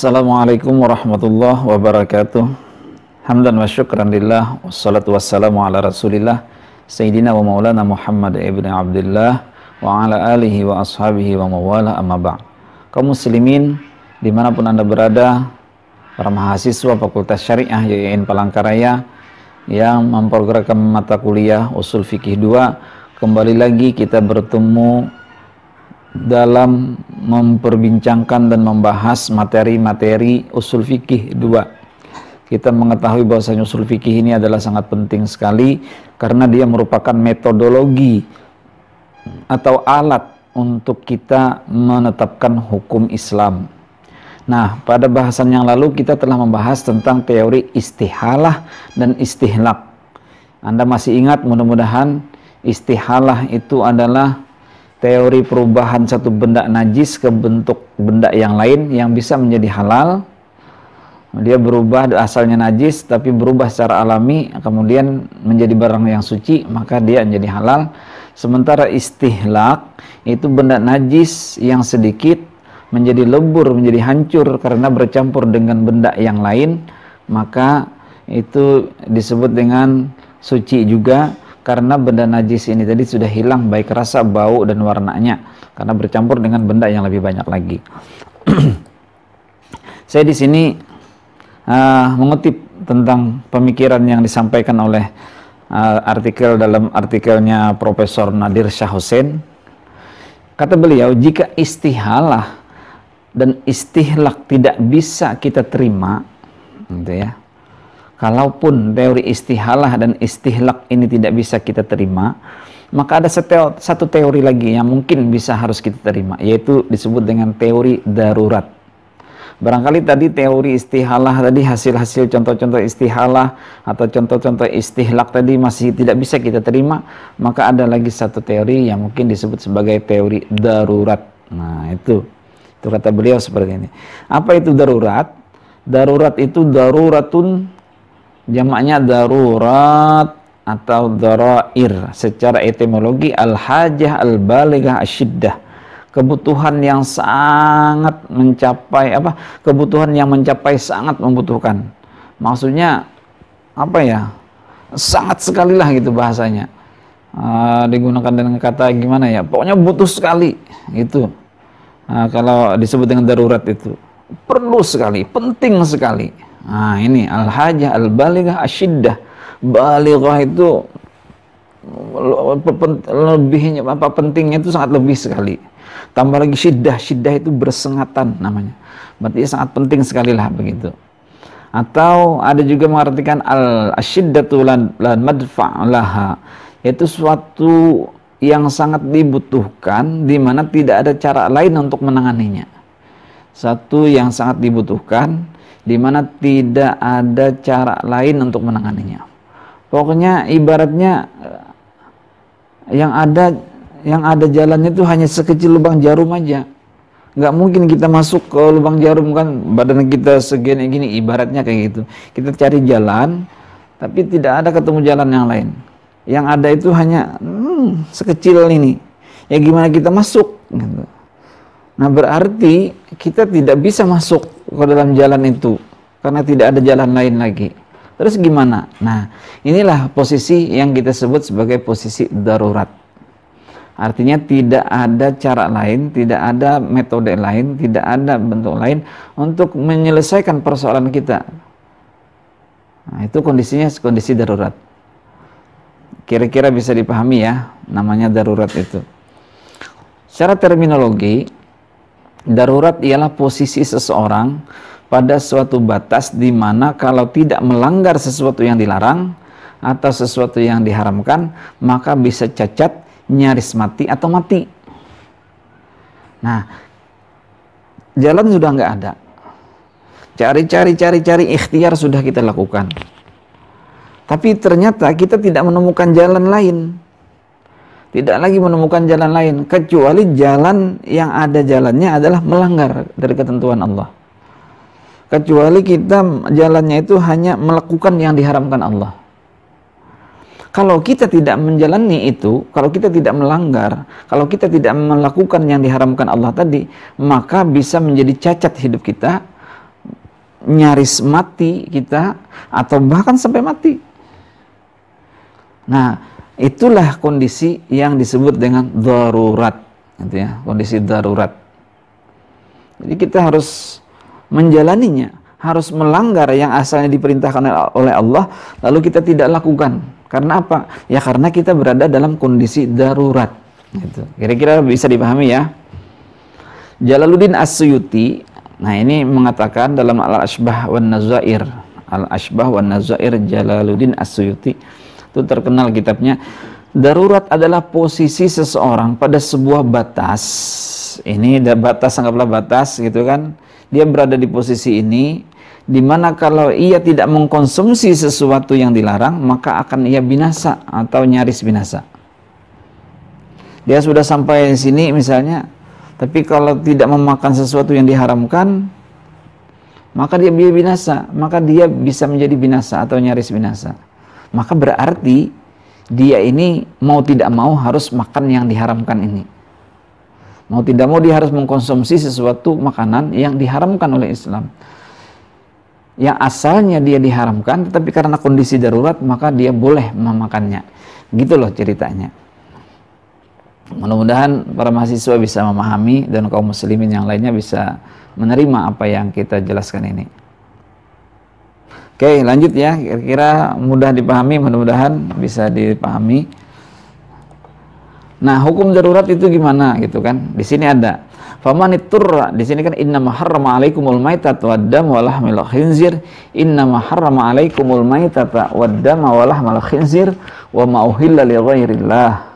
Assalamualaikum warahmatullahi wabarakatuh. Hamdan wa syukran lillah, wassalatu wassalamu ala rasulillah Sayyidina wa maulana Muhammad ibn Abdullah wa ala alihi wa ashabihi wa mawala amma ba'd. Kaum muslimin dimanapun anda berada, para mahasiswa Fakultas Syariah YIN Palangkaraya yang memprogram mata kuliah Usul Fikih 2, kembali lagi kita bertemu dalam memperbincangkan dan membahas materi-materi Usul Fikih 2. Kita mengetahui bahwasanya Usul Fikih ini adalah sangat penting sekali karena dia merupakan metodologi atau alat untuk kita menetapkan hukum Islam. Nah, pada bahasan yang lalu kita telah membahas tentang teori istihalah dan istihlak. Anda masih ingat, mudah-mudahan istihalah itu adalah teori perubahan satu benda najis ke bentuk benda yang lain yang bisa menjadi halal. Dia berubah, asalnya najis tapi berubah secara alami kemudian menjadi barang yang suci, maka dia menjadi halal. Sementara istihlak itu benda najis yang sedikit menjadi lebur, menjadi hancur karena bercampur dengan benda yang lain, maka itu disebut dengan suci juga. Karena benda najis ini tadi sudah hilang baik rasa, bau, dan warnanya karena bercampur dengan benda yang lebih banyak lagi. Saya di sini mengutip tentang pemikiran yang disampaikan oleh artikel dalam artikelnya Profesor Nadir Shah Hussein. Kata beliau, jika istihalah dan istihlak tidak bisa kita terima, gitu ya. Kalaupun teori istihalah dan istihlak ini tidak bisa kita terima, maka ada satu teori lagi yang mungkin bisa harus kita terima, yaitu disebut dengan teori darurat. Barangkali tadi teori istihalah tadi, hasil-hasil contoh-contoh istihalah atau contoh-contoh istihlak tadi masih tidak bisa kita terima, maka ada lagi satu teori yang mungkin disebut sebagai teori darurat. Nah, itu kata beliau seperti ini. Apa itu darurat? Darurat itu daruratun, jamaknya darurat atau darair. Secara etimologi al-hajah al-balighah asyiddah, kebutuhan yang sangat mencapai kebutuhan yang mencapai sangat membutuhkan. Maksudnya apa ya? Sangat sekali lah gitu bahasanya. Digunakan dengan kata gimana ya? Pokoknya butuh sekali gitu. Kalau disebut dengan darurat itu perlu sekali, penting sekali. Nah, ini al-hajah al-balighah asyiddah. Balighah itu lebihnya pentingnya itu sangat lebih sekali. Tambah lagi syiddah, syiddah itu bersengatan namanya. Berarti sangat penting sekali lah begitu. Atau ada juga mengartikan al-asyiddatu lan madfa' laha, yaitu suatu yang sangat dibutuhkan di mana tidak ada cara lain untuk menanganinya. Satu yang sangat dibutuhkan di mana tidak ada cara lain untuk menanganinya. Pokoknya ibaratnya yang ada jalannya itu hanya sekecil lubang jarum aja. Nggak mungkin kita masuk ke lubang jarum, kan badan kita segini gini, ibaratnya kayak gitu. Kita cari jalan tapi tidak ada ketemu jalan yang lain. Yang ada itu hanya sekecil ini. Ya gimana kita masuk gitu. Nah, berarti kita tidak bisa masuk ke dalam jalan itu karena tidak ada jalan lain lagi. Terus gimana? Nah, inilah posisi yang kita sebut sebagai posisi darurat. Artinya tidak ada cara lain, tidak ada metode lain, tidak ada bentuk lain untuk menyelesaikan persoalan kita. Nah, itu kondisinya kondisi darurat. Kira-kira bisa dipahami ya, namanya darurat itu. Secara terminologi, darurat ialah posisi seseorang pada suatu batas di mana kalau tidak melanggar sesuatu yang dilarang atau sesuatu yang diharamkan, maka bisa cacat, nyaris mati atau mati. Nah, jalan sudah nggak ada. Cari, ikhtiar sudah kita lakukan. Tapi ternyata kita tidak menemukan jalan lain. Tidak lagi menemukan jalan lain kecuali jalan yang ada jalannya adalah melanggar dari ketentuan Allah. Kecuali kita jalannya itu hanya melakukan yang diharamkan Allah. Kalau kita tidak menjalani itu, kalau kita tidak melanggar, kalau kita tidak melakukan yang diharamkan Allah tadi, maka bisa menjadi cacat hidup kita, nyaris mati kita atau bahkan sampai mati. Nah, itulah kondisi yang disebut dengan darurat, gitu ya, kondisi darurat. Jadi kita harus menjalaninya, harus melanggar yang asalnya diperintahkan oleh Allah, lalu kita tidak lakukan. Karena apa? Ya karena kita berada dalam kondisi darurat. Gitu. Kira-kira bisa dipahami ya. Jalaluddin As-Suyuti, nah ini mengatakan dalam Al-Ashbah wan Nazair, Al-Ashbah wan Nazair Jalaluddin As-Suyuti, itu terkenal kitabnya. Darurat adalah posisi seseorang pada sebuah batas. Ini batas, anggaplah batas gitu kan. Dia berada di posisi ini, dimana kalau ia tidak mengkonsumsi sesuatu yang dilarang, maka akan ia binasa atau nyaris binasa. Dia sudah sampai di sini misalnya, tapi kalau tidak memakan sesuatu yang diharamkan, maka dia binasa, maka dia bisa menjadi binasa atau nyaris binasa. Maka berarti dia ini mau tidak mau harus makan yang diharamkan ini. Mau tidak mau dia harus mengkonsumsi sesuatu makanan yang diharamkan oleh Islam. Yang asalnya dia diharamkan, tetapi karena kondisi darurat, maka dia boleh memakannya. Gitu loh ceritanya. Mudah-mudahan para mahasiswa bisa memahami dan kaum muslimin yang lainnya bisa menerima apa yang kita jelaskan ini. Oke, lanjut ya. Kira-kira mudah dipahami, mudah-mudahan bisa dipahami. Nah, hukum darurat itu gimana gitu kan? Di sini ada famanitturra, di sini kan innama harrama alaikumul maitata waddam wa lahmul khinzir, innama harrama alaikumul maitata waddam wa lahmul khinzir wa ma uhilla li ghairillah.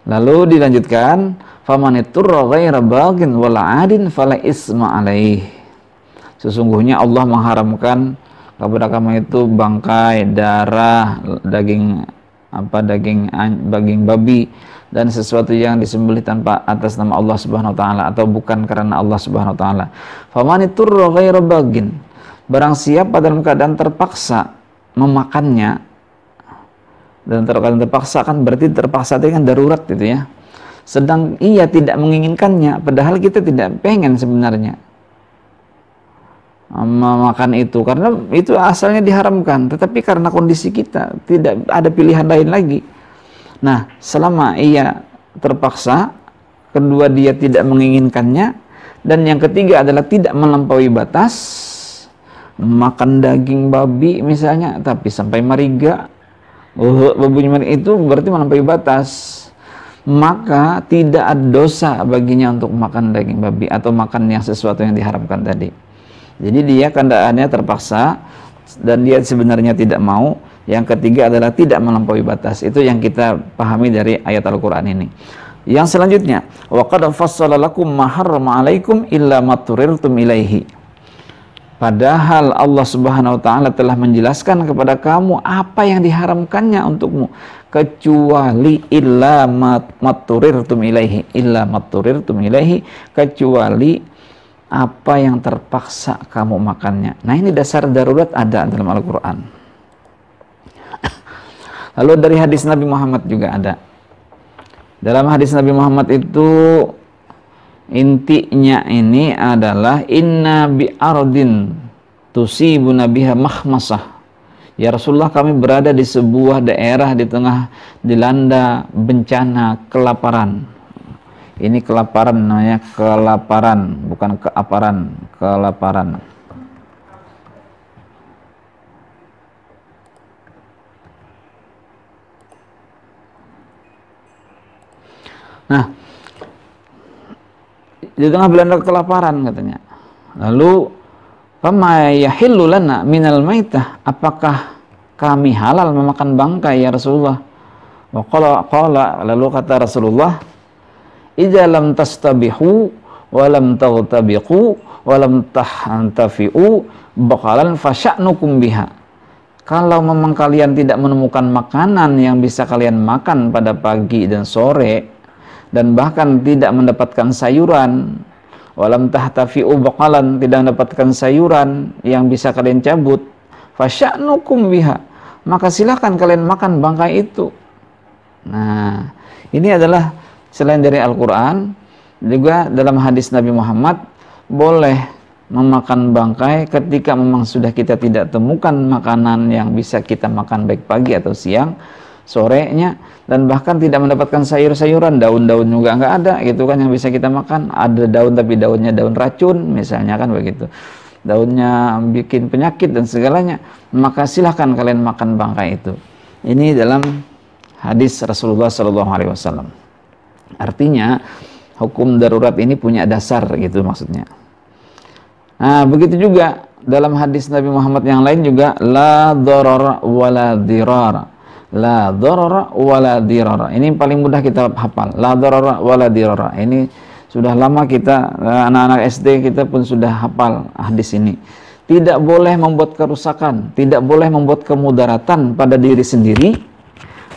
Lalu dilanjutkan famanitturra ghaira baghin wala 'adin fala isma alaih. Sesungguhnya Allah mengharamkan kepada kamu itu bangkai, darah, daging babi dan sesuatu yang disembelih tanpa atas nama Allah Subhanahu wa taala atau bukan karena Allah Subhanahu wa taala. Famanitturra ghaira baghin. Barang siapa dalam keadaan terpaksa memakannya, dan terpaksa kan berarti terpaksa itu kan darurat gitu ya. Sedang ia tidak menginginkannya, padahal kita tidak pengen sebenarnya memakan itu karena itu asalnya diharamkan, tetapi karena kondisi kita tidak ada pilihan lain lagi. Nah, selama ia terpaksa, kedua dia tidak menginginkannya, dan yang ketiga adalah tidak melampaui batas, makan daging babi misalnya tapi sampai mariga, babunya itu berarti melampaui batas, maka tidak ada dosa baginya untuk makan daging babi atau makan yang sesuatu yang diharamkan tadi. Jadi dia keadaannya terpaksa dan dia sebenarnya tidak mau. Yang ketiga adalah tidak melampaui batas. Itu yang kita pahami dari ayat Al-Quran ini. Yang selanjutnya, wa qad fassala lakum ma harrama 'alaikum illa ma turirtum ilaihi. Padahal Allah Subhanahu wa taala telah menjelaskan kepada kamu apa yang diharamkannya untukmu kecuali illa matturirtum ilaihi, kecuali apa yang terpaksa kamu makannya. Nah, ini dasar darurat ada dalam Al-Qur'an. Lalu dari hadis Nabi Muhammad juga ada. Dalam hadis Nabi Muhammad itu intinya ini adalah inna bi ardin tusibuna biha mahmasah. Ya Rasulullah, kami berada di sebuah daerah di tengah dilanda bencana kelaparan. Ini kelaparan namanya, kelaparan, bukan keaparan, kelaparan. Nah, di tengah belanda kelaparan katanya. Lalu fama yahillu lana minal maitah, apakah kami halal memakan bangkai ya Rasulullah? Wa qala, lalu kata Rasulullah, idza lam tastabihu wa lam taghtabiqu wa lam tahantafi'u baqalan fasya'nukum biha. Kalau memang kalian tidak menemukan makanan yang bisa kalian makan pada pagi dan sore, dan bahkan tidak mendapatkan sayuran, walam tahtafi'u baqalan, tidak mendapatkan sayuran yang bisa kalian cabut, fasya'nukum biha, maka silakan kalian makan bangkai itu. Nah, ini adalah selain dari Al-Quran, juga dalam hadis Nabi Muhammad boleh memakan bangkai ketika memang sudah kita tidak temukan makanan yang bisa kita makan baik pagi atau siang, sorenya, dan bahkan tidak mendapatkan sayur-sayuran, daun-daun juga nggak ada gitu kan yang bisa kita makan. Ada daun tapi daunnya daun racun misalnya kan begitu, daunnya bikin penyakit dan segalanya, maka silahkan kalian makan bangkai itu. Ini dalam hadis Rasulullah SAW. Artinya hukum darurat ini punya dasar gitu maksudnya. Nah, begitu juga dalam hadis Nabi Muhammad yang lain juga, la darara wala dirara. La darara wala dirara. Ini paling mudah kita hafal. La darara wala dirara. Ini sudah lama kita, anak-anak SD kita pun sudah hafal hadis ini. Tidak boleh membuat kerusakan, tidak boleh membuat kemudaratan pada diri sendiri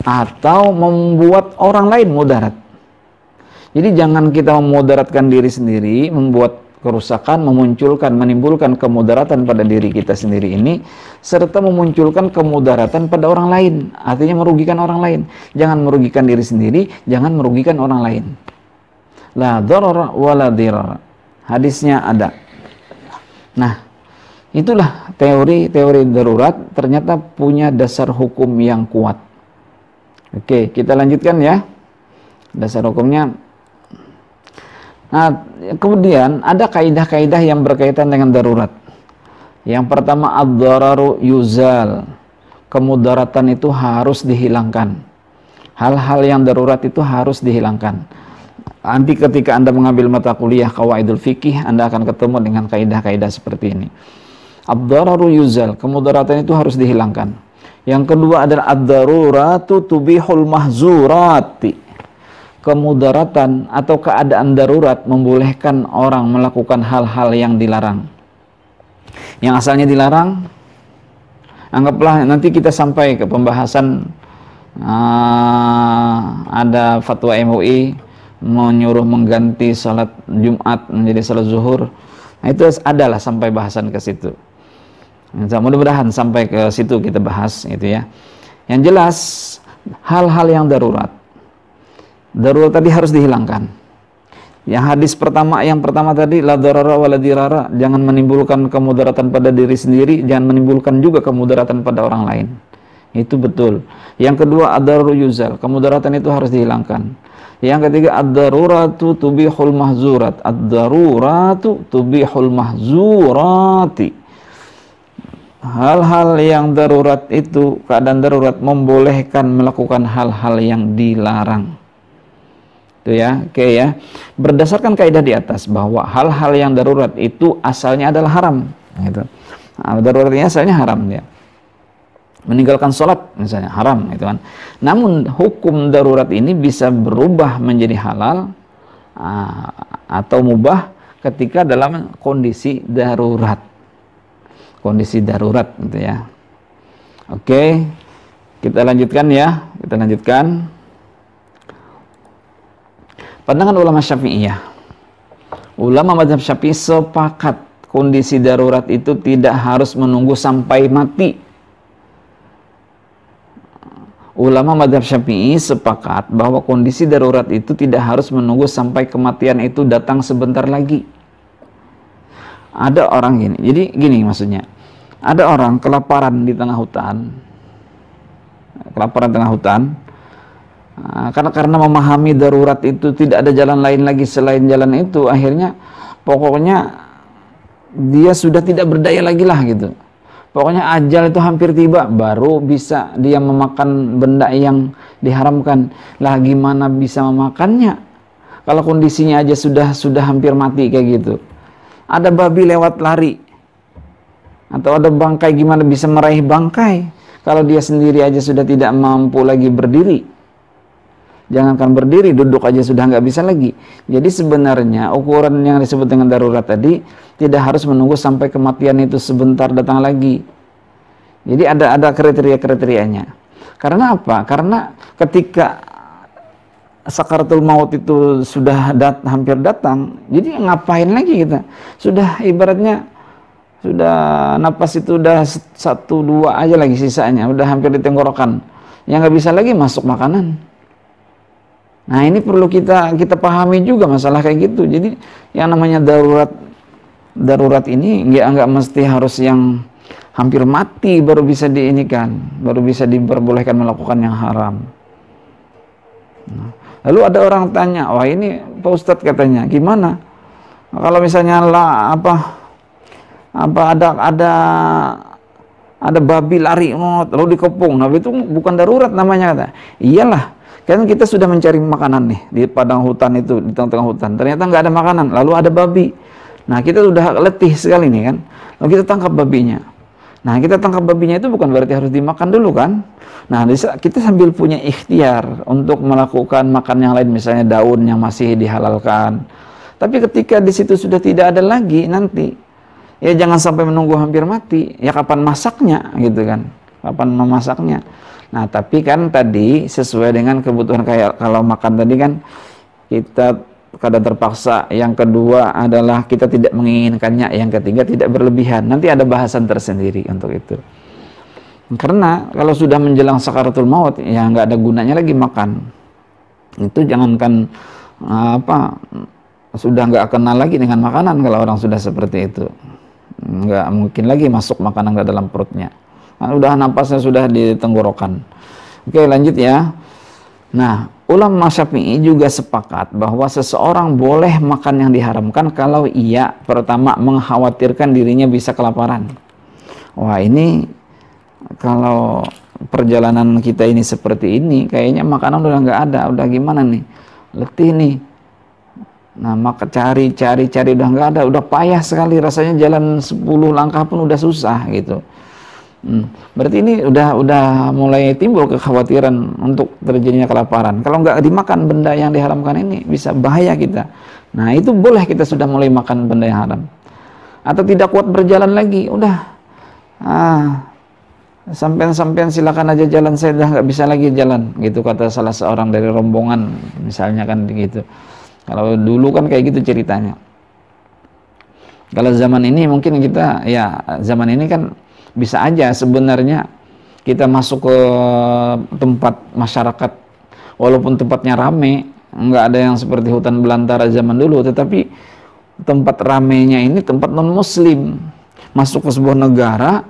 atau membuat orang lain mudarat. Jadi jangan kita memudaratkan diri sendiri, membuat kerusakan, menimbulkan kemudaratan pada diri kita sendiri ini, serta memunculkan kemudaratan pada orang lain, artinya merugikan orang lain. Jangan merugikan diri sendiri, jangan merugikan orang lain. La darara wala dirara. Hadisnya ada. Nah, itulah teori darurat ternyata punya dasar hukum yang kuat. Oke, kita lanjutkan ya. Dasar hukumnya. Nah, kemudian ada kaidah-kaidah yang berkaitan dengan darurat. Yang pertama, ad-dararu yuzal. Kemudaratan itu harus dihilangkan. Hal-hal yang darurat itu harus dihilangkan. Nanti ketika Anda mengambil mata kuliah Qawaidul Fikih, Anda akan ketemu dengan kaidah-kaidah seperti ini. Ad-dararu yuzal. Kemudaratan itu harus dihilangkan. Yang kedua adalah ad-daruratu tubihul mahzurati. Kemudaratan atau keadaan darurat membolehkan orang melakukan hal-hal yang dilarang. Yang asalnya dilarang, anggaplah nanti kita sampai ke pembahasan ada fatwa MUI menyuruh mengganti salat Jumat menjadi salat zuhur. Nah, itu adalah sampai bahasan ke situ. Mudah-mudahan sampai ke situ kita bahas itu ya. Yang jelas hal-hal yang darurat tadi harus dihilangkan. Yang hadis yang pertama tadi, la darara wala dirara, jangan menimbulkan kemudaratan pada diri sendiri, jangan menimbulkan juga kemudaratan pada orang lain. Itu betul. Yang kedua, ad-dararu yuzal, kemudaratan itu harus dihilangkan. Yang ketiga, ad-daruratu tubihul mahzurat, ad-daruratu tubihul mahzurati. Hal-hal yang darurat itu, keadaan darurat membolehkan melakukan hal-hal yang dilarang. Itu ya, oke ya. Berdasarkan kaidah di atas bahwa hal-hal yang darurat itu asalnya adalah haram, gitu. Nah, daruratnya asalnya haram ya. Meninggalkan sholat misalnya haram, gitu kan. Namun hukum darurat ini bisa berubah menjadi halal atau mubah ketika dalam kondisi darurat. Kondisi darurat, gitu ya. Oke, kita lanjutkan ya. Kita lanjutkan. Pandangan ulama Syafi'iyah. Ulama mazhab Syafi'i sepakat kondisi darurat itu tidak harus menunggu sampai mati. Ulama mazhab Syafi'i sepakat bahwa kondisi darurat itu tidak harus menunggu sampai kematian itu datang sebentar lagi. Ada orang gini, jadi gini maksudnya. Ada orang kelaparan di tengah hutan. Kelaparan tengah hutan. Karena memahami darurat itu tidak ada jalan lain lagi selain jalan itu, akhirnya pokoknya dia sudah tidak berdaya lagi lah gitu. Pokoknya ajal itu hampir tiba, baru bisa dia memakan benda yang diharamkan. Lah gimana bisa memakannya kalau kondisinya aja sudah hampir mati kayak gitu? Ada babi lewat lari atau ada bangkai, gimana bisa meraih bangkai kalau dia sendiri aja sudah tidak mampu lagi berdiri? Jangankan berdiri, duduk aja sudah nggak bisa lagi. Jadi sebenarnya ukuran yang disebut dengan darurat tadi tidak harus menunggu sampai kematian itu sebentar datang lagi. Jadi ada kriteria-kriterianya. Karena apa? Karena ketika sakaratul maut itu sudah hampir datang, jadi ngapain lagi kita? Sudah ibaratnya sudah napas itu udah 1-2 aja lagi sisanya, udah hampir di tenggorokan. Yang nggak bisa lagi masuk makanan. Nah, ini perlu kita pahami juga masalah kayak gitu. Jadi yang namanya darurat darurat ini nggak mesti harus yang hampir mati baru bisa diinikan, baru bisa diperbolehkan melakukan yang haram. Nah, lalu ada orang tanya, wah ini Pak Ustadz katanya gimana kalau misalnya lah ada babi lari lalu dikepung, nah itu bukan darurat namanya kata. Iyalah, kan kita sudah mencari makanan nih di padang hutan itu, di tengah-tengah hutan, ternyata nggak ada makanan, lalu ada babi. Nah kita sudah letih sekali nih kan, lalu kita tangkap babinya. Nah kita tangkap babinya itu bukan berarti harus dimakan dulu kan. Nah kita sambil punya ikhtiar untuk melakukan makan yang lain, misalnya daun yang masih dihalalkan. Tapi ketika di situ sudah tidak ada lagi nanti, ya jangan sampai menunggu hampir mati. Ya kapan masaknya gitu kan? Kapan memasaknya? Nah tapi kan tadi sesuai dengan kebutuhan, kayak kalau makan tadi kan kita kadang terpaksa, yang kedua adalah kita tidak menginginkannya, yang ketiga tidak berlebihan. Nanti ada bahasan tersendiri untuk itu. Karena kalau sudah menjelang sakaratul maut, ya nggak ada gunanya lagi makan. Itu jangankan sudah nggak kenal lagi dengan makanan kalau orang sudah seperti itu. Nggak mungkin lagi masuk makanan ke dalam perutnya. Nah, udah napasnya sudah di tenggorokan. Oke, lanjut ya. Nah, ulama Syafi'i juga sepakat bahwa seseorang boleh makan yang diharamkan kalau ia pertama mengkhawatirkan dirinya bisa kelaparan. Wah, ini kalau perjalanan kita ini seperti ini, kayaknya makanan udah nggak ada, udah gimana nih? Letih nih. Nah, maka cari udah nggak ada, udah payah sekali rasanya, jalan 10 langkah pun udah susah gitu. Berarti ini udah mulai timbul kekhawatiran untuk terjadinya kelaparan. Kalau nggak dimakan benda yang diharamkan ini bisa bahaya kita. Nah itu boleh kita sudah mulai makan benda yang haram. Atau tidak kuat berjalan lagi, udah sampean silakan aja jalan, saya udah nggak bisa lagi jalan gitu, kata salah seorang dari rombongan misalnya kan gitu. Kalau dulu kan kayak gitu ceritanya. Kalau zaman ini mungkin kita, ya zaman ini kan bisa aja sebenarnya kita masuk ke tempat masyarakat, walaupun tempatnya rame, nggak ada yang seperti hutan belantara zaman dulu, tetapi tempat ramenya ini tempat non muslim, masuk ke sebuah negara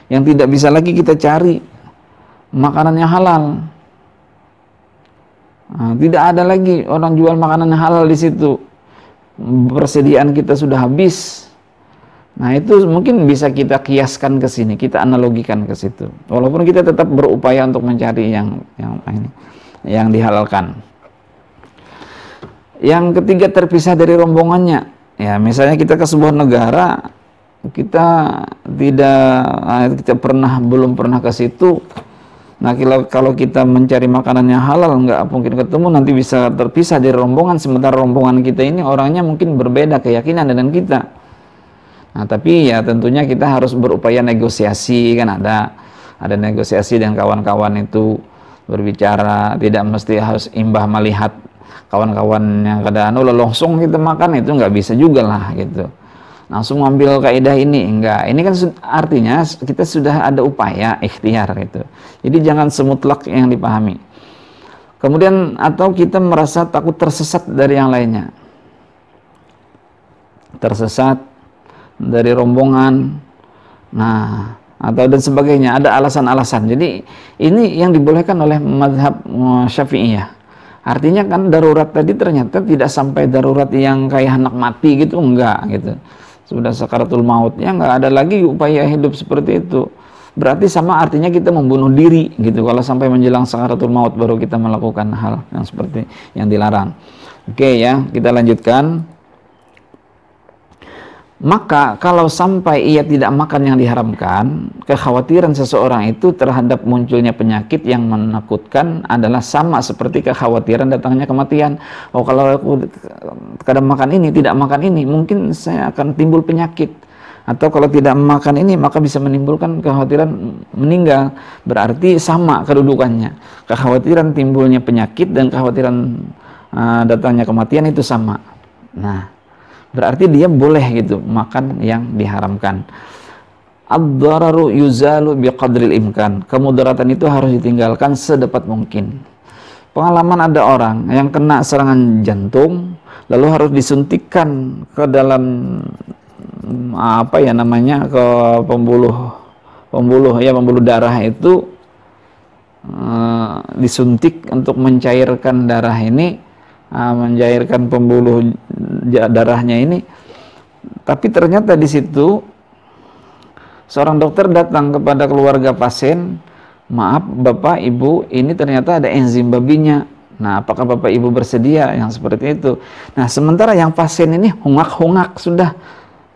yang tidak bisa lagi kita cari makanan yang halal. Nah, tidak ada lagi orang jual makanan yang halal di situ, persediaan kita sudah habis. Nah itu mungkin bisa kita kiaskan ke sini, kita analogikan ke situ. Walaupun kita tetap berupaya untuk mencari yang dihalalkan. Yang ketiga, terpisah dari rombongannya. Ya misalnya kita ke sebuah negara, kita belum pernah ke situ. Nah kalau kita mencari makanan yang halal nggak mungkin ketemu, nanti bisa terpisah dari rombongan. Sementara rombongan kita ini orangnya mungkin berbeda keyakinan dengan kita. Nah, tapi ya tentunya kita harus berupaya negosiasi, kan ada negosiasi dengan kawan-kawan itu, berbicara, tidak mesti harus imbah melihat kawan-kawan yang kadang langsung kita makan, itu nggak bisa juga lah gitu. Langsung ambil kaidah ini, enggak. Ini kan artinya kita sudah ada upaya ikhtiar gitu. Jadi jangan semutlak yang dipahami. Kemudian atau kita merasa takut tersesat dari yang lainnya. Tersesat dari rombongan, nah atau dan sebagainya, ada alasan-alasan. Jadi ini yang dibolehkan oleh mazhab Syafi'iyah. Artinya kan darurat tadi ternyata tidak sampai darurat yang kayak anak mati gitu, enggak gitu. Sudah sakaratul maut, ya enggak ada lagi upaya hidup seperti itu. Berarti sama artinya kita membunuh diri gitu. Kalau sampai menjelang sakaratul maut baru kita melakukan hal yang seperti yang dilarang. Oke ya, kita lanjutkan. Maka kalau sampai ia tidak makan yang diharamkan, kekhawatiran seseorang itu terhadap munculnya penyakit yang menakutkan adalah sama seperti kekhawatiran datangnya kematian. Oh kalau aku kadang makan ini, tidak makan ini, mungkin saya akan timbul penyakit. Atau kalau tidak makan ini, maka bisa menimbulkan kekhawatiran meninggal. Berarti sama kedudukannya. Kekhawatiran timbulnya penyakit dan kekhawatiran datangnya kematian itu sama. Nah, berarti dia boleh gitu makan yang diharamkan. Ad-dararu yuzalu biqadril imkan. Kemudaratan itu harus ditinggalkan sedapat mungkin. Pengalaman ada orang yang kena serangan jantung, lalu harus disuntikkan ke dalam apa ya namanya, ke pembuluh darah itu disuntik untuk mencairkan darah ini, mencairkan pembuluh darahnya ini. Tapi ternyata di situ seorang dokter datang kepada keluarga pasien, maaf Bapak Ibu, ini ternyata ada enzim babinya. Nah, apakah Bapak Ibu bersedia yang seperti itu? Nah, sementara yang pasien ini hungak-hungak, sudah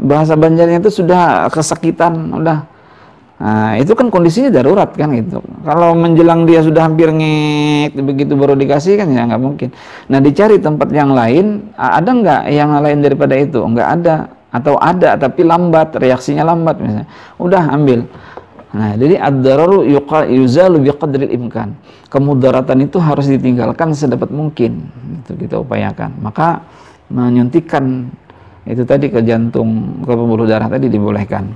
bahasa Banjarnya itu sudah kesakitan, udah. Nah, itu kan kondisinya darurat kan gitu. Kalau menjelang dia sudah hampir ngek, begitu baru dikasih kan ya nggak mungkin. Nah, dicari tempat yang lain, ada nggak yang lain daripada itu? Nggak ada. Atau ada tapi lambat, reaksinya lambat misalnya. Udah ambil. Nah, jadi ad-dararu yuzalu biqadril imkan. Kemudaratan itu harus ditinggalkan sedapat mungkin. Itu kita upayakan. Maka menyuntikkan itu tadi ke jantung, ke pembuluh darah tadi dibolehkan.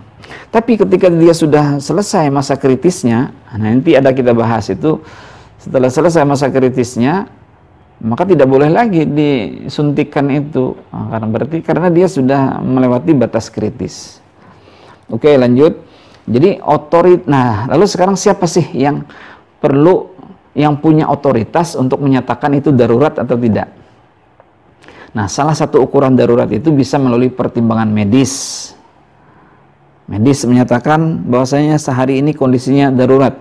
Tapi ketika dia sudah selesai masa kritisnya, nanti ada kita bahas itu, setelah selesai masa kritisnya, maka tidak boleh lagi disuntikkan itu. Karena dia sudah melewati batas kritis. Oke, lanjut. Jadi nah lalu sekarang siapa sih yang punya otoritas untuk menyatakan itu darurat atau tidak? Nah, salah satu ukuran darurat itu bisa melalui pertimbangan medis. Medis menyatakan bahwasanya sehari ini kondisinya darurat.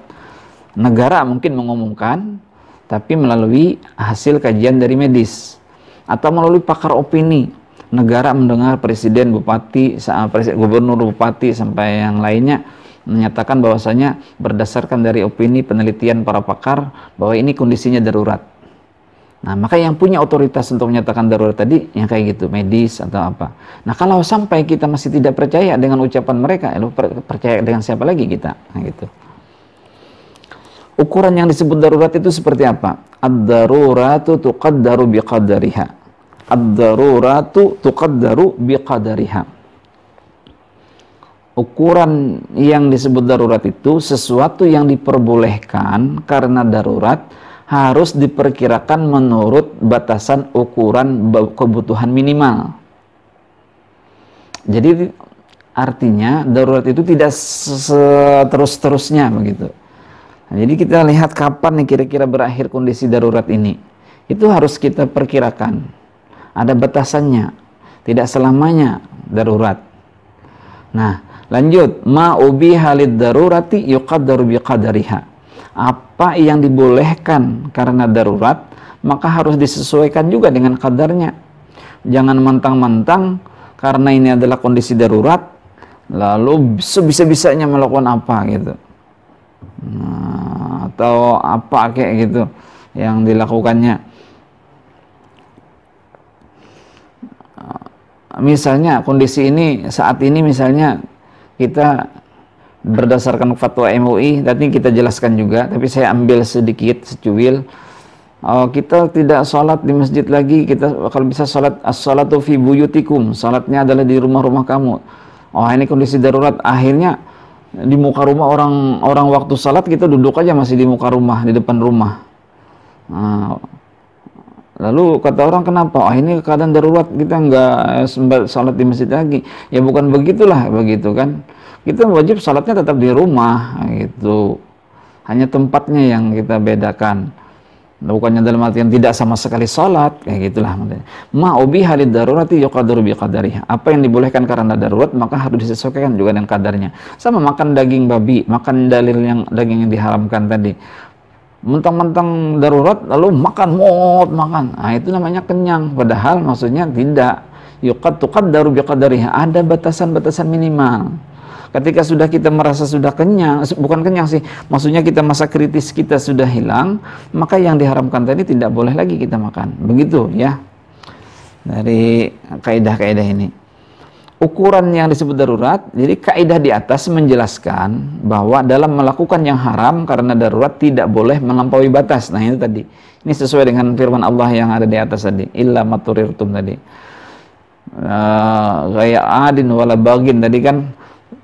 Negara mungkin mengumumkan, tapi melalui hasil kajian dari medis. Atau melalui pakar opini. Negara mendengar presiden, bupati, gubernur, bupati, sampai yang lainnya menyatakan bahwasanya berdasarkan dari opini penelitian para pakar bahwa ini kondisinya darurat. Nah, maka yang punya otoritas untuk menyatakan darurat tadi yang kayak gitu, medis atau apa. Nah, kalau sampai kita masih tidak percaya dengan ucapan mereka, percaya dengan siapa lagi kita? Nah, gitu. Ukuran yang disebut darurat itu seperti apa? Ad-daruratu tuqaddaru biqadariha. Ad-daruratu tuqaddaru biqadariha. Ukuran yang disebut darurat itu sesuatu yang diperbolehkan karena darurat, harus diperkirakan menurut batasan ukuran kebutuhan minimal. Jadi artinya darurat itu tidak terus-terusnya begitu. Nah, jadi kita lihat kapan nih kira-kira berakhir kondisi darurat ini. Itu harus kita perkirakan. Ada batasannya. Tidak selamanya darurat. Nah, lanjut. Ma'ubiha lid darurati yuqaddaru biqadariha. Apa yang dibolehkan karena darurat, maka harus disesuaikan juga dengan kadarnya. Jangan mentang-mentang karena ini adalah kondisi darurat, lalu sebisa-bisanya melakukan apa gitu. Nah, atau apa kayak gitu yang dilakukannya. Misalnya kondisi ini, saat ini misalnya kita berdasarkan fatwa MUI, tadi kita jelaskan juga, tapi saya ambil sedikit secuil. Kita tidak sholat di masjid lagi, kita kalau bisa sholat as-sholatu fi buyutikum, sholatnya adalah di rumah-rumah kamu. Oh, ini kondisi darurat, akhirnya di muka rumah orang waktu sholat kita duduk aja masih di muka rumah, di depan rumah. Lalu kata orang, kenapa? Oh, ini keadaan darurat, kita nggak sholat di masjid lagi. Ya bukan begitulah, begitu kan. Kita wajib salatnya tetap di rumah gitu. Hanya tempatnya yang kita bedakan. Bukannya dalam artian tidak sama sekali salat, kayak gitulah. Ma'ubi halid darurati yuqaddaru biqadariha. Apa yang dibolehkan karena darurat maka harus disesuaikan juga dengan kadarnya. Sama makan daging babi, makan daging yang diharamkan tadi. Mentang-mentang darurat lalu makan. Nah, itu namanya kenyang, padahal maksudnya tidak. Yuqaddaru biqadariha. Ada batasan-batasan minimal. Ketika sudah kita merasa sudah kenyang, bukan kenyang sih, maksudnya kita masa kritis kita sudah hilang, maka yang diharamkan tadi tidak boleh lagi kita makan. Begitu ya, dari kaidah-kaidah ini. Ukuran yang disebut darurat, jadi kaidah di atas menjelaskan bahwa dalam melakukan yang haram karena darurat tidak boleh melampaui batas. Nah ini tadi, ini sesuai dengan firman Allah yang ada di atas tadi, illa maturirtum tadi. Kayak adin wala bagin tadi kan,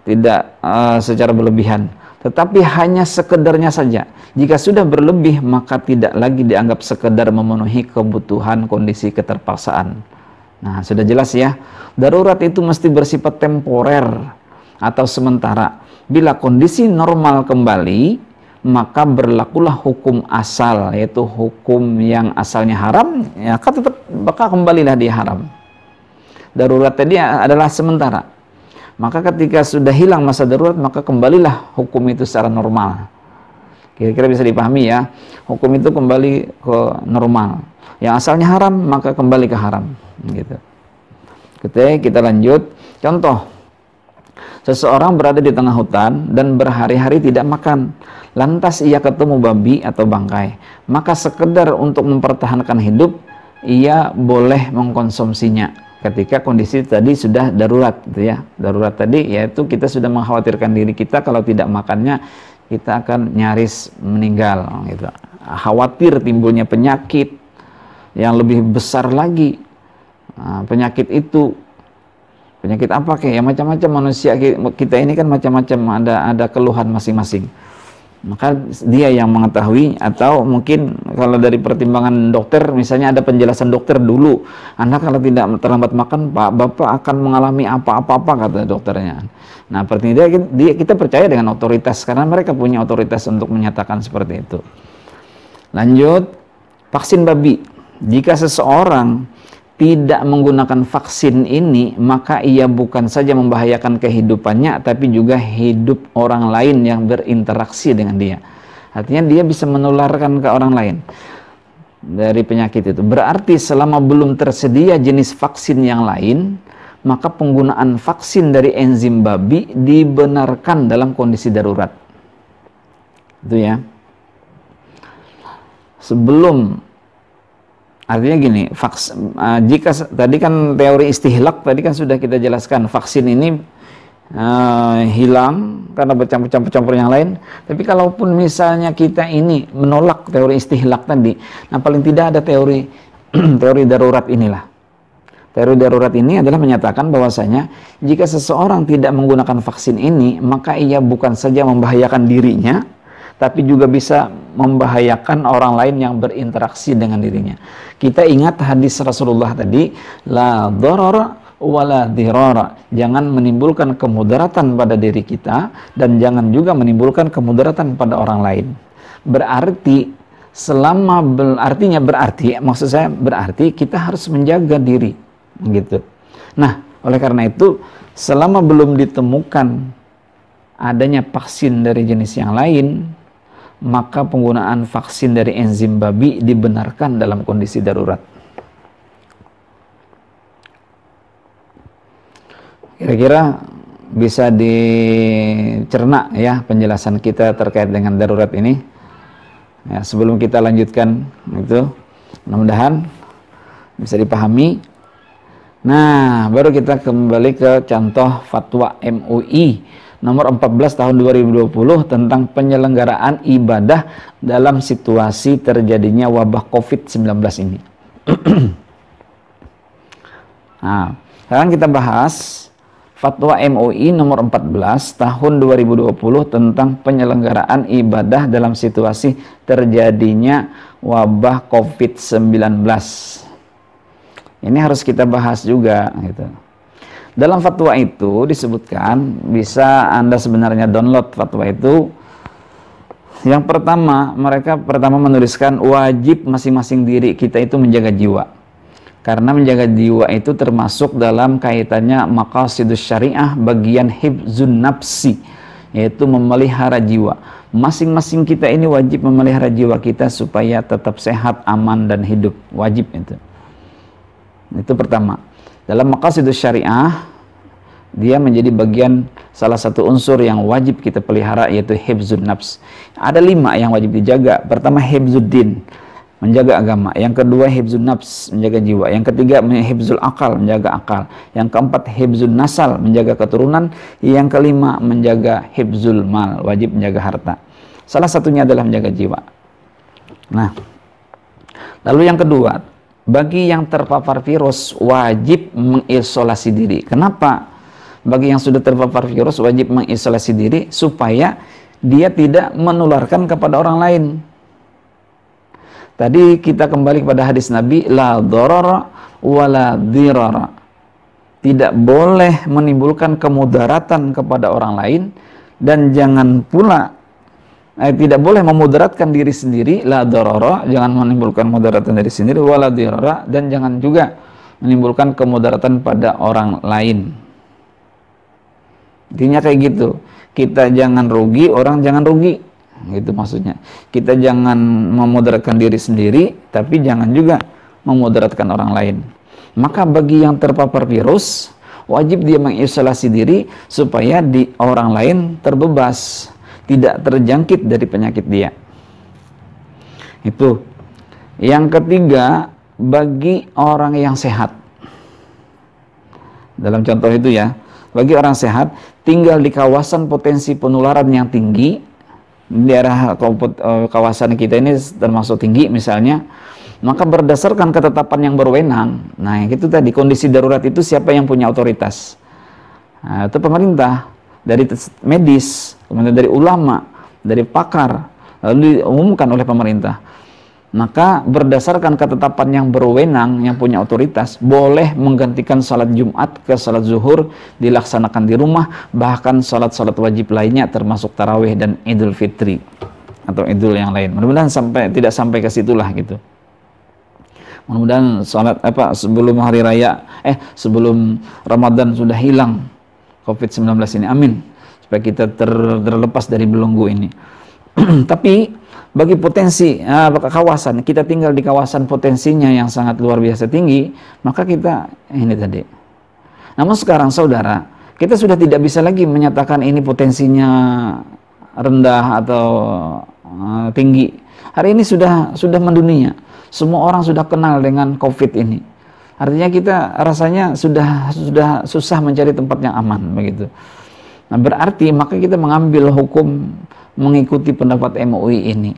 tidak secara berlebihan, tetapi hanya sekedarnya saja. Jika sudah berlebih maka tidak lagi dianggap sekedar memenuhi kebutuhan kondisi keterpaksaan. Nah, sudah jelas ya. Darurat itu mesti bersifat temporer atau sementara. Bila kondisi normal kembali, maka berlakulah hukum asal, yaitu hukum yang asalnya haram, ya tetap bakal kembalilah dia haram. Darurat tadi adalah sementara. Maka ketika sudah hilang masa darurat, maka kembalilah hukum itu secara normal. Kira-kira bisa dipahami ya. Hukum itu kembali ke normal. Yang asalnya haram, maka kembali ke haram. Gitu. Kita lanjut. Contoh, seseorang berada di tengah hutan dan berhari-hari tidak makan. Lantas ia ketemu babi atau bangkai. Maka sekedar untuk mempertahankan hidup, ia boleh mengkonsumsinya. Ketika kondisi tadi sudah darurat, gitu ya. Darurat tadi yaitu kita sudah mengkhawatirkan diri kita kalau tidak makannya kita akan nyaris meninggal, gitu. Khawatir timbulnya penyakit yang lebih besar lagi. Nah, penyakit itu penyakit apa kayak ya, macam-macam manusia kita ini kan macam-macam, ada keluhan masing-masing. Maka dia yang mengetahui, atau mungkin kalau dari pertimbangan dokter misalnya ada penjelasan dokter dulu, Anda kalau tidak terlambat makan Pak, Bapak akan mengalami apa-apa kata dokternya. Nah, kita percaya dengan otoritas karena mereka punya otoritas untuk menyatakan seperti itu. Lanjut, vaksin babi. Jika seseorang tidak menggunakan vaksin ini, maka ia bukan saja membahayakan kehidupannya, tapi juga hidup orang lain yang berinteraksi dengan dia. Artinya dia bisa menularkan ke orang lain dari penyakit itu. Berarti selama belum tersedia jenis vaksin yang lain, maka penggunaan vaksin dari enzim babi dibenarkan dalam kondisi darurat. Itu ya. Artinya gini, jika tadi kan teori istihlak tadi kan sudah kita jelaskan, vaksin ini hilang karena bercampur-campur yang lain. Tapi kalaupun misalnya kita ini menolak teori istihlak tadi, nah paling tidak ada teori teori darurat inilah. Teori darurat ini adalah menyatakan bahwasanya jika seseorang tidak menggunakan vaksin ini, maka ia bukan saja membahayakan dirinya, tapi juga bisa membahayakan orang lain yang berinteraksi dengan dirinya. Kita ingat hadis Rasulullah tadi, la dharara wala dirara. Jangan menimbulkan kemudaratan pada diri kita dan jangan juga menimbulkan kemudaratan pada orang lain. Berarti berarti kita harus menjaga diri, gitu. Nah, oleh karena itu selama belum ditemukan adanya vaksin dari jenis yang lain, maka penggunaan vaksin dari enzim babi dibenarkan dalam kondisi darurat. Kira-kira bisa dicerna ya penjelasan kita terkait dengan darurat ini. Ya, sebelum kita lanjutkan itu, mudah-mudahan bisa dipahami. Nah, baru kita kembali ke contoh fatwa MUI nomor 14 tahun 2020 tentang penyelenggaraan ibadah dalam situasi terjadinya wabah COVID-19 ini. Nah, sekarang kita bahas fatwa MUI nomor 14 tahun 2020 tentang penyelenggaraan ibadah dalam situasi terjadinya wabah COVID-19. Ini harus kita bahas juga, gitu. Dalam fatwa itu disebutkan, bisa Anda sebenarnya download fatwa itu. Yang pertama, mereka menuliskan wajib masing-masing diri kita itu menjaga jiwa. Karena menjaga jiwa itu termasuk dalam kaitannya maqasidus syariah bagian hifzun nafsi, yaitu memelihara jiwa. Masing-masing kita ini wajib memelihara jiwa kita supaya tetap sehat, aman, dan hidup. Wajib itu. Itu pertama. Dalam maqasidus syariah, dia menjadi bagian salah satu unsur yang wajib kita pelihara, yaitu hifzun nafs. Ada 5 yang wajib dijaga. Pertama, hifzuddin, menjaga agama. Yang kedua, hifzun nafs, menjaga jiwa. Yang ketiga, hifzul akal, menjaga akal. Yang keempat, hifzun nasal, menjaga keturunan. Yang kelima, menjaga hifzul mal, wajib menjaga harta. Salah satunya adalah menjaga jiwa. Nah, lalu yang kedua, bagi yang terpapar virus wajib mengisolasi diri. Kenapa? Bagi yang sudah terpapar virus wajib mengisolasi diri supaya dia tidak menularkan kepada orang lain. Tadi kita kembali kepada hadis Nabi, la darara wala dirara. Tidak boleh menimbulkan kemudaratan kepada orang lain, dan jangan pula tidak boleh memudaratkan diri sendiri, la darara, jangan menimbulkan mudaratan diri sendiri, wala dirara, dan jangan juga menimbulkan kemudaratan pada orang lain. Intinya kayak gitu. Kita jangan rugi, orang jangan rugi. Gitu maksudnya. Kita jangan memudaratkan diri sendiri, tapi jangan juga memudaratkan orang lain. Maka bagi yang terpapar virus, wajib dia mengisolasi diri supaya di orang lain terbebas, tidak terjangkit dari penyakit dia. Itu. Yang ketiga, bagi orang yang sehat. Dalam contoh itu ya, bagi orang sehat tinggal di kawasan potensi penularan yang tinggi, daerah kawasan kita ini termasuk tinggi misalnya, maka berdasarkan ketetapan yang berwenang, nah itu tadi kondisi darurat itu siapa yang punya otoritas? Nah, itu pemerintah, dari medis, kemudian dari ulama, dari pakar, lalu diumumkan oleh pemerintah. Maka berdasarkan ketetapan yang berwenang, yang punya otoritas, boleh menggantikan salat Jumat ke salat zuhur, dilaksanakan di rumah, bahkan salat-salat wajib lainnya termasuk tarawih dan Idul Fitri atau Idul yang lain. Mudah-mudahan tidak sampai ke situlah gitu. Mudah-mudahan salat sebelum hari raya, sebelum Ramadan sudah hilang COVID-19 ini. Amin. Supaya kita terlepas dari belenggu ini. Tapi bagi potensi kawasan, kita tinggal di kawasan potensinya yang sangat luar biasa tinggi, maka kita ini tadi. Namun sekarang saudara, kita sudah tidak bisa lagi menyatakan ini potensinya rendah atau tinggi. Hari ini sudah mendunia. Semua orang sudah kenal dengan COVID ini. Artinya kita rasanya sudah susah mencari tempat yang aman begitu. Nah, berarti maka kita mengambil hukum mengikuti pendapat MUI ini.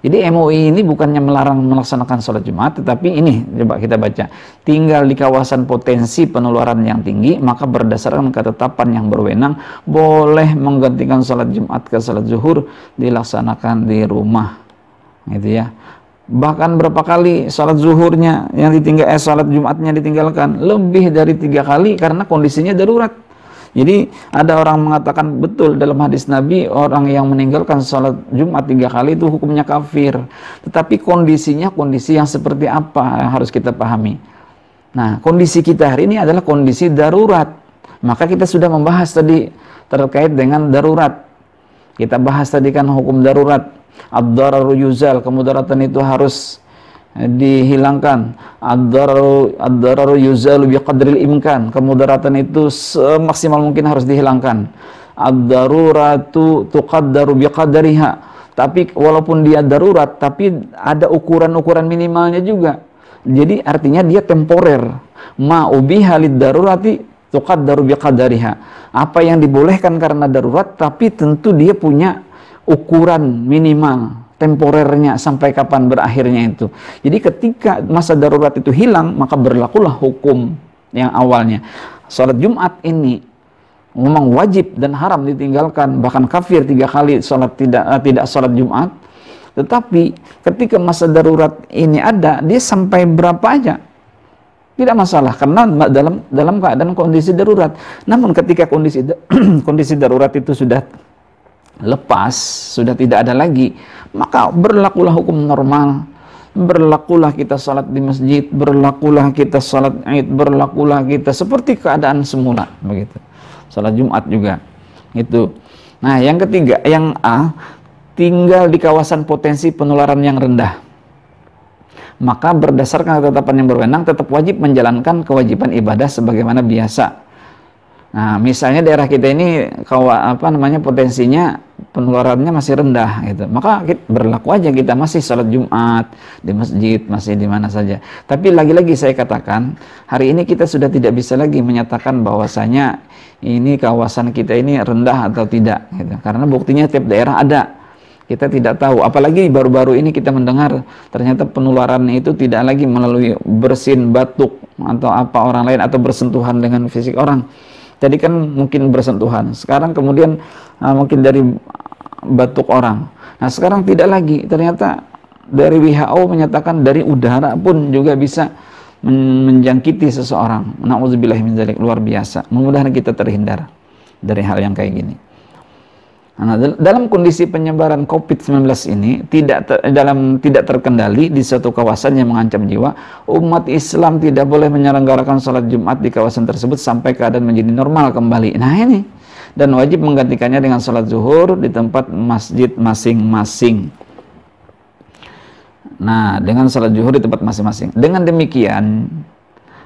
Jadi MUI ini bukannya melarang melaksanakan sholat Jumat, tetapi ini coba kita baca, tinggal di kawasan potensi penularan yang tinggi, maka berdasarkan ketetapan yang berwenang boleh menggantikan sholat Jumat ke sholat zuhur, dilaksanakan di rumah, gitu ya. Bahkan berapa kali sholat zuhurnya yang sholat Jumatnya ditinggalkan, lebih dari 3 kali karena kondisinya darurat. Jadi ada orang mengatakan betul dalam hadis Nabi, orang yang meninggalkan sholat Jumat 3 kali itu hukumnya kafir. Tetapi kondisinya kondisi yang seperti apa yang harus kita pahami. Nah, kondisi kita hari ini adalah kondisi darurat. Maka kita sudah membahas tadi terkait dengan darurat. Kita bahas tadi kan hukum darurat. Ad-dararu yuzal, kemudaratan itu harus dihilangkan. Ad-dararu yuzalu biqadril imkan, kemudaratan itu semaksimal mungkin harus dihilangkan. Ad-daruratu tuqaddaru biqadariha, tapi walaupun dia darurat tapi ada ukuran-ukuran minimalnya juga. Jadi artinya dia temporer. Ma ubiha lid-darurati tuqaddaru biqadariha, apa yang dibolehkan karena darurat tapi tentu dia punya ukuran minimal temporernya sampai kapan berakhirnya itu. Jadi ketika masa darurat itu hilang, maka berlakulah hukum yang awalnya. Salat Jumat ini memang wajib dan haram ditinggalkan, bahkan kafir 3 kali salat tidak salat Jumat. Tetapi ketika masa darurat ini ada, dia sampai berapa aja tidak masalah karena dalam keadaan kondisi darurat. Namun ketika kondisi darurat itu sudah lepas, sudah tidak ada lagi, maka berlakulah hukum normal. Berlakulah kita salat di masjid, berlakulah kita salat Id, berlakulah kita seperti keadaan semula begitu. Salat Jumat juga. Itu. Nah, yang ketiga, yang A, tinggal di kawasan potensi penularan yang rendah. Maka berdasarkan ketetapan yang berwenang tetap wajib menjalankan kewajiban ibadah sebagaimana biasa. Nah, misalnya daerah kita ini potensinya penularannya masih rendah gitu. Maka berlaku aja kita masih salat Jumat di masjid, masih di mana saja. Tapi lagi-lagi saya katakan, hari ini kita sudah tidak bisa lagi menyatakan bahwasanya ini kawasan kita ini rendah atau tidak gitu. Karena buktinya tiap daerah ada. Kita tidak tahu, apalagi baru-baru ini kita mendengar ternyata penularannya itu tidak lagi melalui bersin, batuk atau apa orang lain atau bersentuhan dengan fisik orang. Tadi kan mungkin bersentuhan, sekarang kemudian mungkin dari batuk orang. Nah sekarang tidak lagi, ternyata dari WHO menyatakan dari udara pun juga bisa menjangkiti seseorang. Na'udzubillahi min dzalik, luar biasa. Mudah-mudahan kita terhindar dari hal yang kayak gini. Nah, dalam kondisi penyebaran COVID-19 ini tidak terkendali di suatu kawasan yang mengancam jiwa, umat Islam tidak boleh menyelenggarakan sholat Jumat di kawasan tersebut sampai keadaan menjadi normal kembali. Nah ini, dan wajib menggantikannya dengan sholat zuhur di tempat masjid masing-masing. Nah, dengan sholat zuhur di tempat masing-masing. Dengan demikian,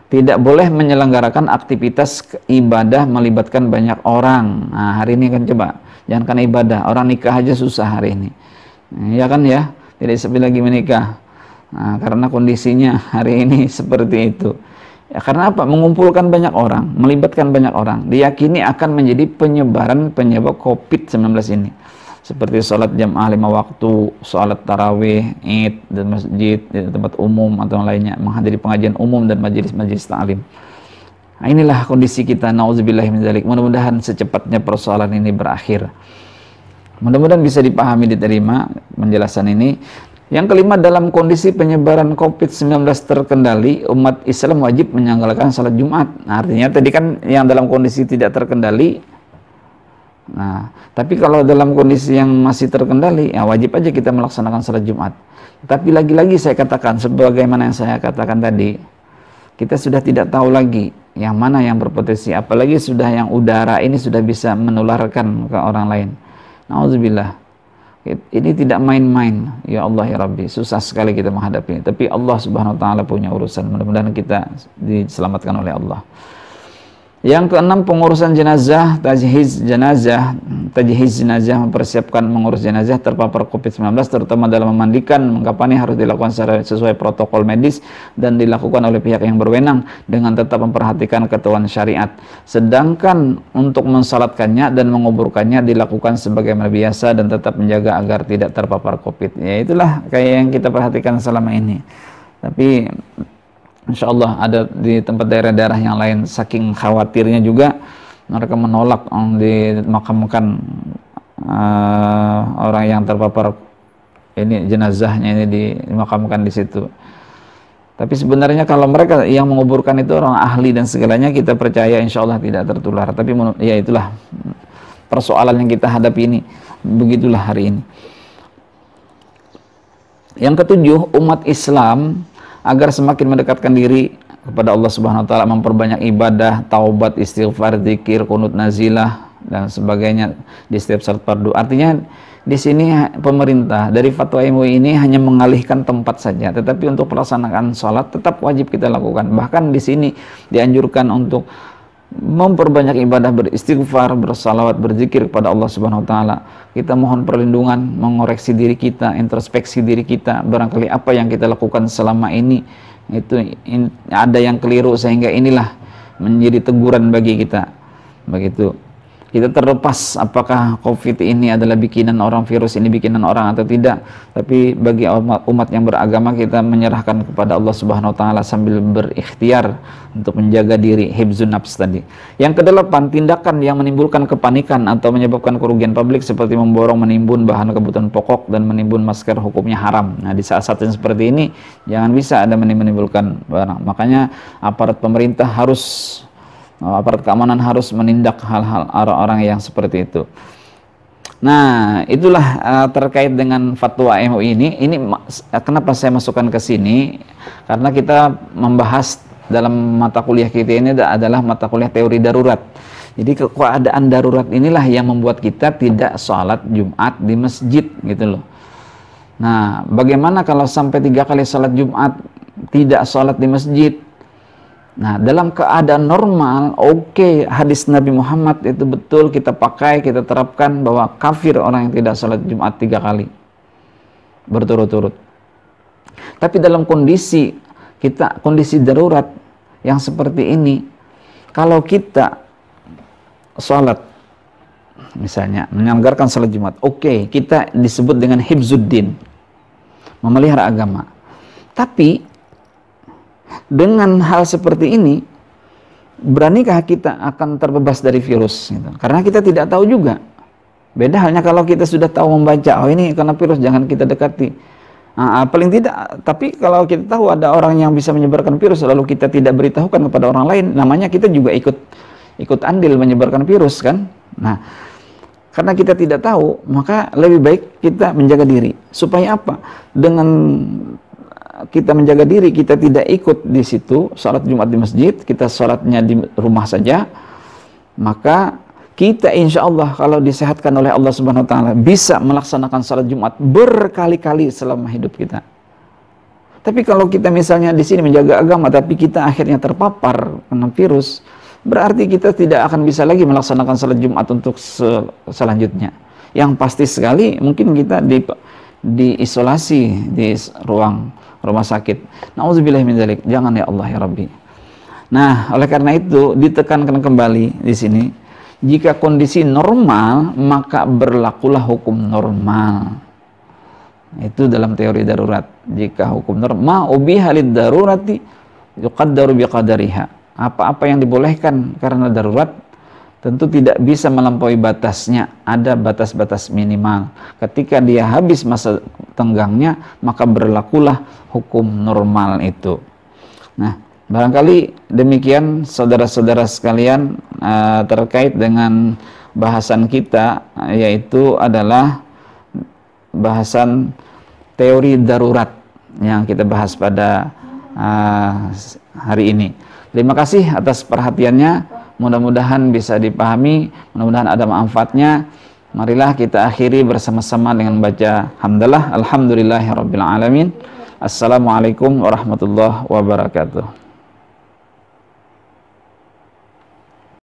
tidak boleh menyelenggarakan aktivitas ibadah melibatkan banyak orang. Nah, hari ini kan coba, jangan karena ibadah, orang nikah aja susah hari ini. Ya kan ya, tidak sepi lagi menikah. Nah, karena kondisinya hari ini seperti itu. Ya, karena apa? Mengumpulkan banyak orang, melibatkan banyak orang, diyakini akan menjadi penyebab COVID-19 ini. Seperti sholat jamaah 5 waktu, sholat tarawih, id, dan masjid, di tempat umum atau lainnya, menghadiri pengajian umum dan majelis-majelis ta'lim. Nah, inilah kondisi kita, na'udzubillahi min dzalik. Mudah-mudahan secepatnya persoalan ini berakhir. Mudah-mudahan bisa dipahami, diterima penjelasan ini. Yang kelima, dalam kondisi penyebaran COVID-19 terkendali, umat Islam wajib menyelenggarakan sholat Jumat. Nah, artinya tadi kan yang dalam kondisi tidak terkendali. Nah, tapi kalau dalam kondisi yang masih terkendali, ya wajib aja kita melaksanakan sholat Jumat. Tapi lagi-lagi saya katakan, sebagaimana yang saya katakan tadi, kita sudah tidak tahu lagi yang mana yang berpotensi, apalagi sudah yang udara ini sudah bisa menularkan ke orang lain. Nauzubillah. Ini tidak main-main, ya Allah ya Rabbi, susah sekali kita menghadapi. Tapi Allah Subhanahu wa taala punya urusan. Mudah-mudahan kita diselamatkan oleh Allah. Yang keenam, pengurusan jenazah, tajhiz jenazah, mempersiapkan mengurus jenazah terpapar COVID-19, terutama dalam memandikan, mengkafani harus dilakukan sesuai protokol medis dan dilakukan oleh pihak yang berwenang dengan tetap memperhatikan ketentuan syariat. Sedangkan untuk mensalatkannya dan menguburkannya dilakukan sebagaimana biasa dan tetap menjaga agar tidak terpapar COVID. Ya itulah kayak yang kita perhatikan selama ini. Tapi insya Allah ada di tempat daerah-daerah yang lain, saking khawatirnya juga mereka menolak dimakamkan orang yang terpapar ini, jenazahnya ini dimakamkan di situ. Tapi sebenarnya kalau mereka yang menguburkan itu orang ahli dan segalanya, kita percaya insya Allah tidak tertular. Tapi ya itulah persoalan yang kita hadapi ini, begitulah hari ini. Yang ketujuh, umat Islam agar semakin mendekatkan diri kepada Allah Subhanahu wa taala, memperbanyak ibadah, taubat, istighfar, zikir, qunut nazilah dan sebagainya di setiap salat fardu. Artinya di sini pemerintah dari fatwa MUI ini hanya mengalihkan tempat saja, tetapi untuk pelaksanaan sholat tetap wajib kita lakukan. Bahkan di sini dianjurkan untuk memperbanyak ibadah, beristighfar, bersalawat, berzikir kepada Allah Subhanahu wa taala. Kita mohon perlindungan, mengoreksi diri kita, introspeksi diri kita. Barangkali apa yang kita lakukan selama ini itu ada yang keliru, sehingga inilah menjadi teguran bagi kita. Begitu. Kita terlepas apakah COVID ini adalah bikinan orang, virus ini bikinan orang atau tidak. Tapi bagi umat yang beragama, kita menyerahkan kepada Allah Subhanahu wa taala sambil berikhtiar untuk menjaga diri, hifzun nafs tadi. Yang kedelapan, tindakan yang menimbulkan kepanikan atau menyebabkan kerugian publik seperti memborong, menimbun bahan kebutuhan pokok dan menimbun masker hukumnya haram. Nah, di saat-saat yang seperti ini jangan bisa ada menimbulkan barang. Makanya aparat pemerintah harus, aparat keamanan harus menindak hal-hal orang-orang yang seperti itu. Nah, itulah terkait dengan fatwa MUI ini. Ini kenapa saya masukkan ke sini? Karena kita membahas dalam mata kuliah kita ini adalah mata kuliah teori darurat. Jadi keadaan darurat inilah yang membuat kita tidak sholat Jumat di masjid gitu loh. Nah, bagaimana kalau sampai 3 kali sholat Jumat tidak sholat di masjid? Nah, dalam keadaan normal, oke, hadis Nabi Muhammad itu betul kita pakai, kita terapkan bahwa kafir orang yang tidak sholat Jumat 3 kali berturut-turut. Tapi dalam kondisi darurat yang seperti ini, kalau kita sholat, misalnya menyelenggarakan sholat Jumat, oke, kita disebut dengan hifzuddin, memelihara agama. Tapi dengan hal seperti ini, beranikah kita akan terbebas dari virus? Gitu. Karena kita tidak tahu juga. Beda halnya kalau kita sudah tahu membaca, oh ini karena virus, jangan kita dekati. Paling tidak, tapi kalau kita tahu ada orang yang bisa menyebarkan virus lalu kita tidak beritahukan kepada orang lain, namanya kita juga ikut andil menyebarkan virus kan. Nah, karena kita tidak tahu, maka lebih baik kita menjaga diri. Supaya apa? Dengan kita menjaga diri, kita tidak ikut di situ sholat Jumat di masjid, kita sholatnya di rumah saja, maka kita insya Allah kalau disehatkan oleh Allah Subhanahu Wa Taala bisa melaksanakan sholat Jumat berkali-kali selama hidup kita. Tapi kalau kita misalnya di sini menjaga agama, tapi kita akhirnya terpapar kena virus, berarti kita tidak akan bisa lagi melaksanakan sholat Jumat untuk selanjutnya. Yang pasti sekali mungkin kita diisolasi di ruang rumah sakit. Nauzubillah min dzalik. Jangan ya Allah ya Rabbi. Nah, oleh karena itu ditekankan kembali di sini, jika kondisi normal maka berlakulah hukum normal. Itu dalam teori darurat. Jika hukum normal ubiha lid darurati yuqaddaru biqadariha. Apa-apa yang dibolehkan karena darurat tentu tidak bisa melampaui batasnya, ada batas-batas minimal. Ketika dia habis masa tenggangnya, maka berlakulah hukum normal itu. Nah, barangkali demikian saudara-saudara sekalian terkait dengan bahasan kita, yaitu adalah bahasan teori darurat yang kita bahas pada hari ini. Terima kasih atas perhatiannya. Mudah-mudahan bisa dipahami, mudah-mudahan ada manfaatnya. Marilah kita akhiri bersama-sama dengan baca hamdalah, alhamdulillahirabbil alamin. Assalamualaikum warahmatullahi wabarakatuh.